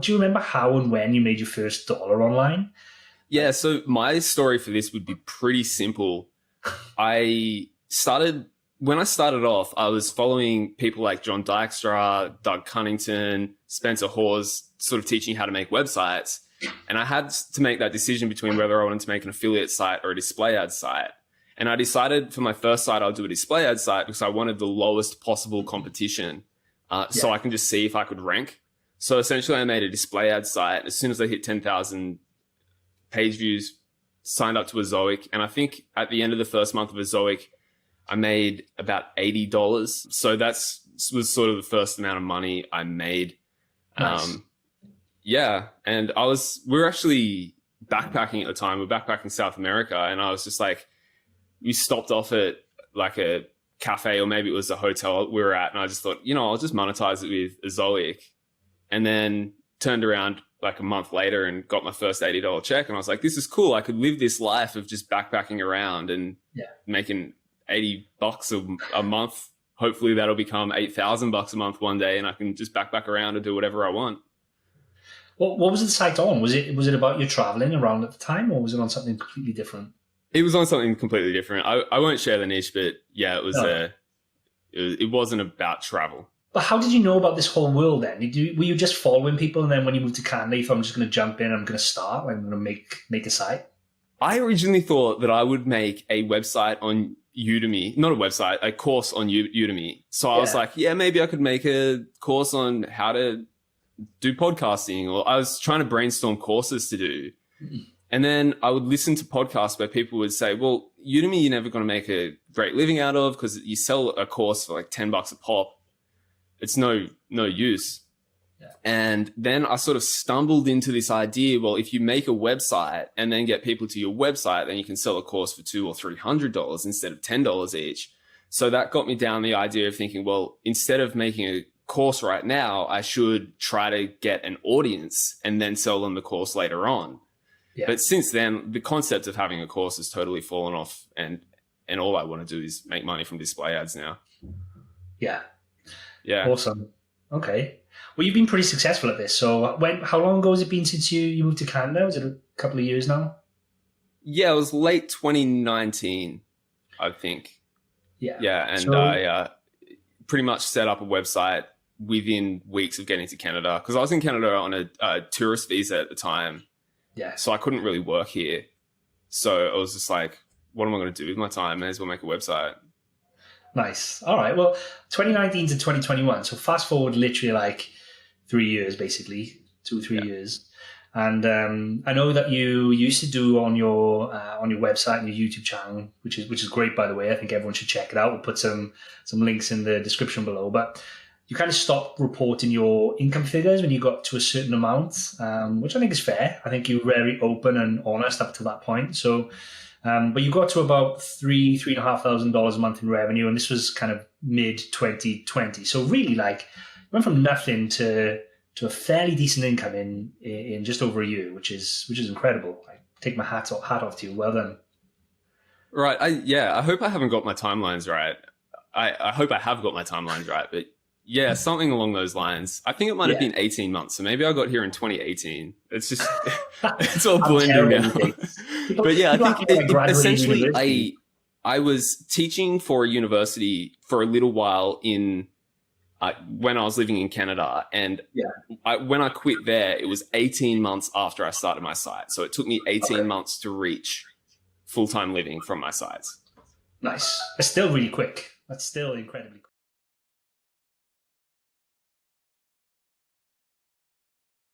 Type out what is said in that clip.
Do you remember how and when you made your first dollar online? Yeah, so my story for this would be pretty simple. When I started off, I was following people like John Dykstra, Doug Cunnington, Spencer Hawes, sort of teaching how to make websites. And I had to make that decision between whether I wanted to make an affiliate site or a display ad site. And I decided for my first site, I'll do a display ad site because I wanted the lowest possible competition. So I can just see if I could rank. So essentially I made a display ad site. As soon as I hit 10,000 page views, signed up to Ezoic. And I think at the end of the first month of Ezoic, I made about $80. So was sort of the first amount of money I made. Nice. Yeah. And we were actually backpacking at the time. We were backpacking South America. And I was just like, we stopped off at like a cafe, or maybe it was a hotel we were at. And I just thought, I'll just monetize it with Ezoic. And then turned around like a month later and got my first $80 check. And I was like, this is cool. I could live this life of just backpacking around and making $80 a month. Hopefully that'll become $8,000 a month one day, and I can just backpack around and do whatever I want. What was the site on? Was it about you traveling around at the time, or was it on something completely different? It was on something completely different. I won't share the niche, but yeah, it was it wasn't about travel. But how did you know about this whole world then? Were you just following people, and then when you moved to Canada, you thought, I'm just going to jump in, I'm going to start, I'm going to make a site? I originally thought that I would make a website on Udemy, not a website, a course on Udemy. So I was like, maybe I could make a course on how to do podcasting, or I was trying to brainstorm courses to do. And then I would listen to podcasts where people would say, well, Udemy, you're never going to make a great living out of because you sell a course for like $10 a pop. It's no use. Yeah. And then I sort of stumbled into this idea, well, if you make a website and then get people to your website, then you can sell a course for $200 or $300 instead of $10 each. So that got me down the idea of thinking, well, instead of making a course right now, I should try to get an audience and then sell them the course later on. Yeah. But since then, the concept of having a course has totally fallen off, and all I want to do is make money from display ads now. Yeah. Yeah. Awesome. Okay. Well, you've been pretty successful at this. So how long ago has it been since you moved to Canada? Was it a couple of years now? Yeah, it was late 2019, I think. Yeah. Yeah, and I pretty much set up a website within weeks of getting to Canada, because I was in Canada on a tourist visa at the time. Yeah. So I couldn't really work here. So I was just like, what am I going to do with my time? May as well make a website. Nice. All right. Well, 2019 to 2021. So fast forward literally like 3 years, basically 2-3 years. And I know that you used to do on your website and your YouTube channel, which is great, by the way. I think everyone should check it out. We'll put some links in the description below. But you kind of stopped reporting your income figures when you got to a certain amount, which I think is fair. I think you were very open and honest up to that point. So, but you got to about $3,500 a month in revenue, and this was kind of mid 2020. So really, like, you went from nothing to a fairly decent income in just over a year, which is incredible. I take my hat off to you. Well done. Right. I hope I haven't got my timelines right. I hope I have got my timelines right, but yeah, something along those lines. I think it might have been 18 months. So maybe I got here in 2018. It's just, it's all blending now. But yeah, I think essentially I was teaching for a university for a little while when I was living in Canada. And when I quit there, it was 18 months after I started my site. So it took me 18 months to reach full-time living from my sites. Nice. It's still really quick. That's still incredibly quick.